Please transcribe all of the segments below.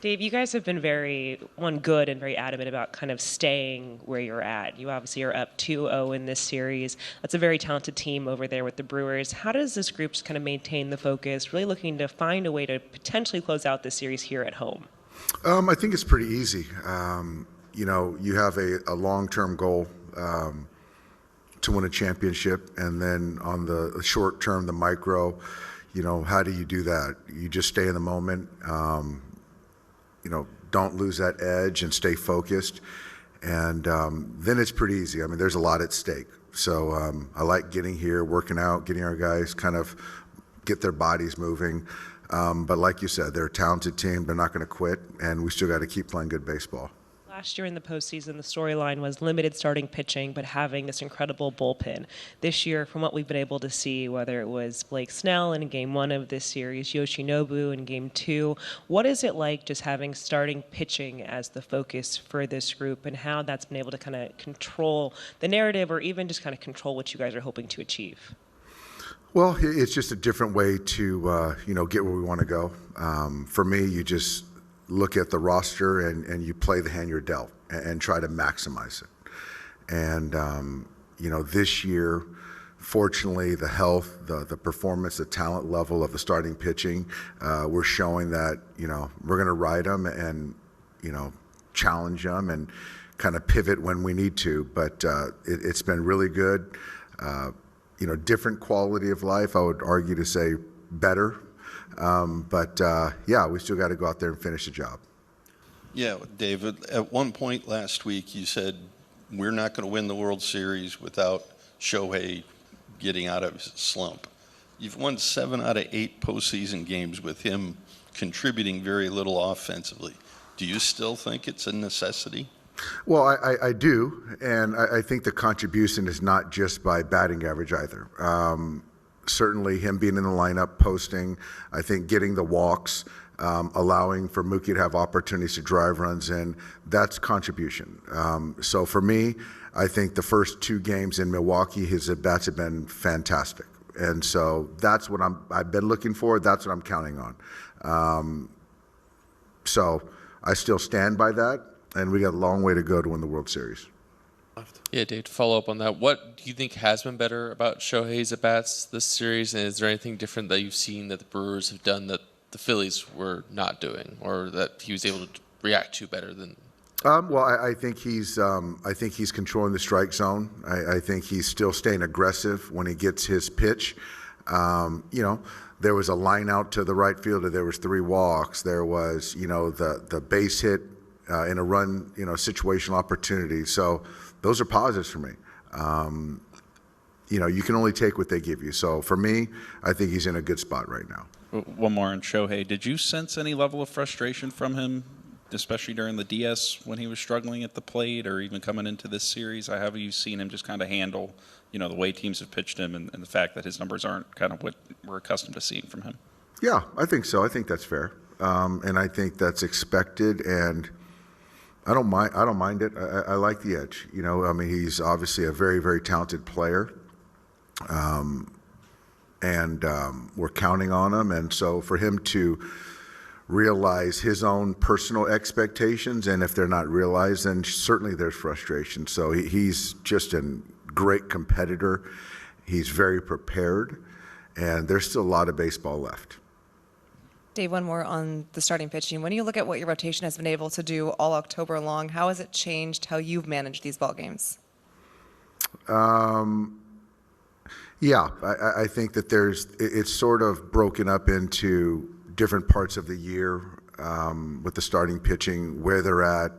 Dave, you guys have been good and very adamant about kind of staying where you're at. You obviously are up 2-0 in this series. That's a very talented team over there with the Brewers. How does this group just kind of maintain the focus, really looking to find a way to potentially close out this series here at home? I think it's pretty easy. You have a long-term goal to win a championship, and then on the short term, the micro, how do you do that? You just stay in the moment. Don't lose that edge and stay focused. And then it's pretty easy. I mean, there's a lot at stake. So I like getting here, working out, getting our guys kind of get their bodies moving. But like you said, they're a talented team. They're not going to quit, and we still got to keep playing good baseball. Last year in the postseason, the storyline was limited starting pitching, but having this incredible bullpen. This year, from what we've been able to see, whether it was Blake Snell in Game 1 of this series, Yoshinobu in Game 2, what is it like just having starting pitching as the focus for this group, and how that's been able to kind of control the narrative or even just kind of control what you guys are hoping to achieve? Well, it's just a different way to, get where we want to go. For me, you just look at the roster and you play the hand you're dealt and try to maximize it. And, this year, fortunately, the health, the performance, the talent level of the starting pitching, we're showing that, we're going to ride them and, challenge them and kind of pivot when we need to. But it's been really good. Different quality of life, I would argue to say better. We still got to go out there and finish the job. Yeah, David, at one point last week you said we're not going to win the World Series without Shohei getting out of his slump. You've won 7 out of 8 postseason games with him contributing very little offensively. Do you still think it's a necessity? Well, I do, and I think the contribution is not just by batting average either. Certainly him being in the lineup, posting, I think getting the walks, allowing for Mookie to have opportunities to drive runs in, that's contribution. So for me, I think the first 2 games in Milwaukee, his at-bats have been fantastic. And so that's what I've been looking for. That's what I'm counting on. So I still stand by that, and we got a long way to go to win the World Series. Yeah, Dave, to follow up on that, what do you think has been better about Shohei's at-bats this series, and is there anything different that you've seen that the Brewers have done that the Phillies were not doing, or that he was able to react to better than? I think he's controlling the strike zone. I think he's still staying aggressive when he gets his pitch. There was a line out to the right fielder. There was 3 walks. There was, the base hit in a run, situational opportunity. So those are positives for me. You can only take what they give you. So for me, I think he's in a good spot right now. One more on Shohei. Did you sense any level of frustration from him, especially during the DS when he was struggling at the plate, or even coming into this series? Have you seen him just kind of handle, the way teams have pitched him and the fact that his numbers aren't kind of what we're accustomed to seeing from him? Yeah, I think so. I think that's fair. And I think that's expected, and I don't mind it. I like the edge. He's obviously a very, very talented player. We're counting on him. And so for him to realize his own personal expectations, and if they're not realized, then certainly there's frustration. So he's just a great competitor. He's very prepared, and there's still a lot of baseball left. Dave, one more on the starting pitching. When you look at what your rotation has been able to do all October long, how has it changed how you've managed these ball games? Yeah, I think that it's sort of broken up into different parts of the year with the starting pitching, where they're at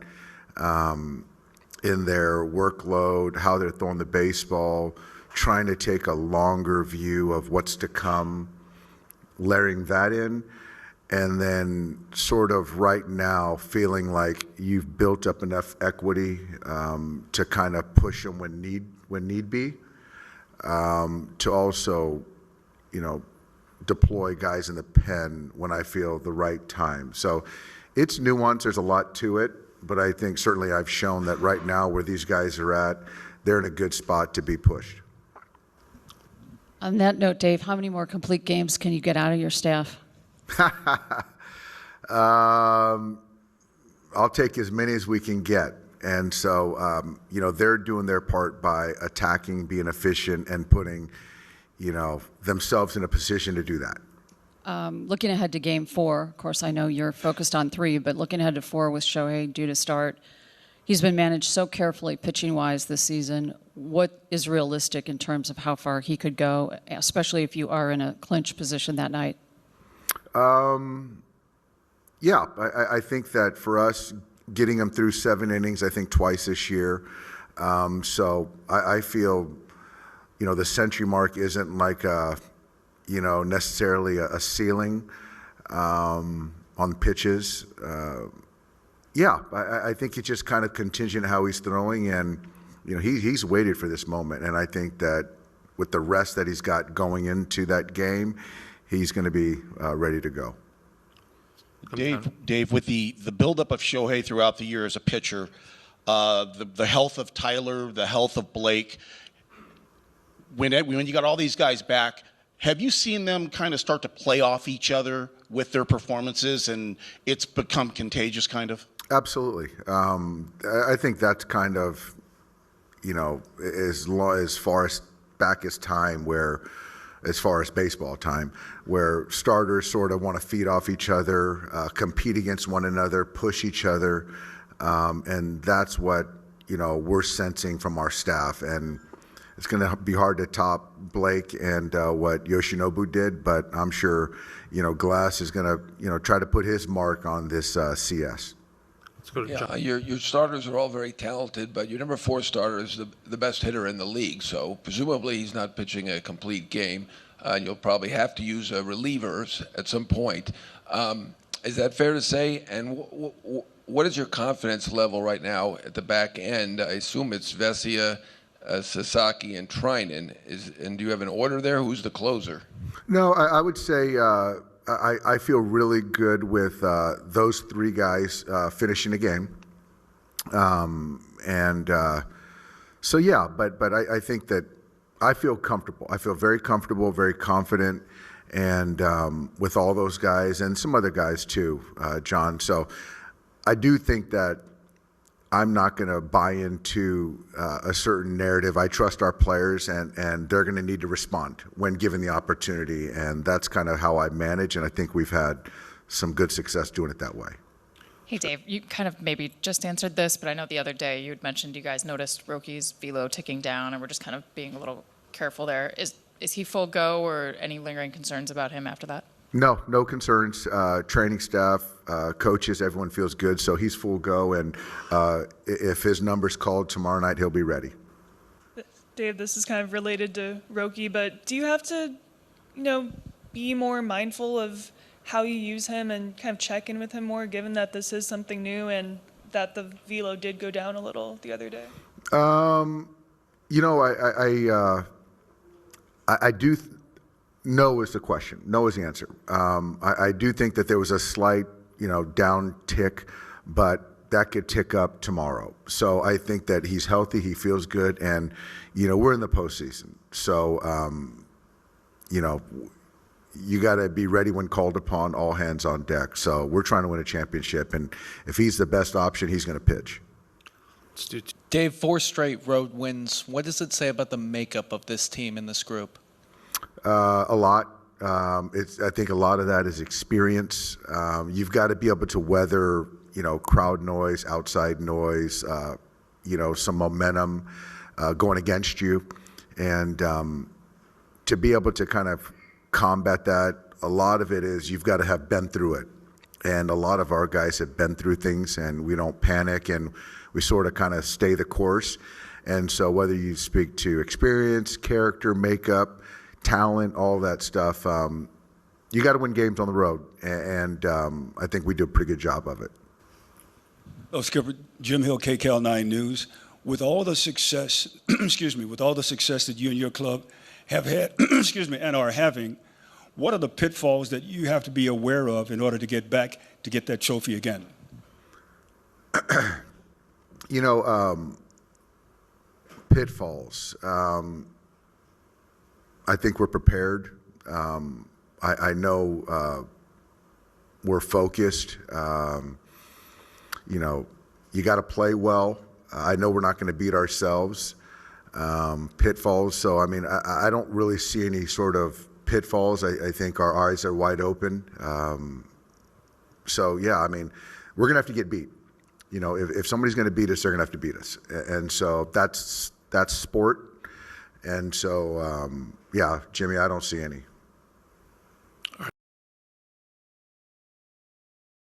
in their workload, how they're throwing the baseball, trying to take a longer view of what's to come, layering that in, and then sort of right now feeling like you've built up enough equity to kind of push them when need be, to also, deploy guys in the pen when I feel the right time. So it's nuanced. There's a lot to it, but I think certainly I've shown that right now where these guys are at, they're in a good spot to be pushed. On that note, Dave, how many more complete games can you get out of your staff? I'll take as many as we can get. And so, they're doing their part by attacking, being efficient, and putting, themselves in a position to do that. Looking ahead to Game 4, of course, I know you're focused on 3, but looking ahead to 4 with Shohei due to start, he's been managed so carefully pitching-wise this season. What is realistic in terms of how far he could go, especially if you are in a clinch position that night? Yeah, I think that for us, getting him through 7 innings, I think twice this year. So I feel, the century mark isn't like necessarily a ceiling on pitches. I think it's just kind of contingent how he's throwing, and he's waited for this moment, and I think that with the rest that he's got going into that game, he's going to be ready to go. Dave, with the buildup of Shohei throughout the year as a pitcher, the health of Tyler, the health of Blake, when you got all these guys back, have you seen them kind of start to play off each other with their performances, and it's become contagious, kind of? Absolutely. I think that's kind of, as far as back as time where, as far as baseball time, where starters sort of want to feed off each other, compete against one another, push each other, and that's what we're sensing from our staff. And it's going to be hard to top Blake and what Yoshinobu did, but I'm sure Glass is going to try to put his mark on this CS. Yeah, your starters are all very talented, but your number 4 starter is the best hitter in the league. So presumably he's not pitching a complete game, and you'll probably have to use relievers at some point. Is that fair to say? And what is your confidence level right now at the back end? I assume it's Vesia, Sasaki, and Trinan. And do you have an order there? Who's the closer? No, I would say I feel really good with those 3 guys finishing the game. But I think that I feel comfortable. I feel very comfortable, very confident, and with all those guys and some other guys too, John. So I do think that I'm not going to buy into a certain narrative. I trust our players, and they're going to need to respond when given the opportunity, and that's kind of how I manage, and I think we've had some good success doing it that way. Hey, Dave, you kind of maybe just answered this, but I know the other day you had mentioned you guys noticed Rocky's velo ticking down, and we're just kind of being a little careful there. Is he full go, or any lingering concerns about him after that? No concerns. Training staff, coaches, everyone feels good, so he's full go, and if his number's called tomorrow night, he'll be ready. Dave, this is kind of related to Roki, but do you have to, be more mindful of how you use him and kind of check in with him more, given that this is something new and that the velo did go down a little the other day? I do. No is the question. No is the answer. I do think that there was a slight, down tick, but that could tick up tomorrow. So I think that he's healthy, he feels good, and, we're in the postseason. So, you got to be ready when called upon, all hands on deck. So we're trying to win a championship, and if he's the best option, he's going to pitch. Dave, 4 straight road wins. What does it say about the makeup of this team and this group? A lot. I think a lot of that is experience. You've got to be able to weather, crowd noise, outside noise, some momentum going against you, and to be able to kind of combat that. A lot of it is you've got to have been through it, and a lot of our guys have been through things, and we don't panic, and we sort of kind of stay the course. And so whether you speak to experience, character, makeup, talent, all that stuff, you got to win games on the road, and I think we do a pretty good job of it. Oh, Skipper, Jim Hill, KCAL 9 News. With all the success, with all the success that you and your club have had, and are having, what are the pitfalls that you have to be aware of in order to get back to get that trophy again? Pitfalls. I think we're prepared. I know we're focused. you know, you got to play well. I know we're not going to beat ourselves. Pitfalls. So, I mean, I don't really see any sort of pitfalls. I think our eyes are wide open. So, yeah, I mean, we're going to have to get beat. You know, if somebody's going to beat us, they're going to have to beat us. And so that's sport. And so, yeah, Jimmy, I don't see any.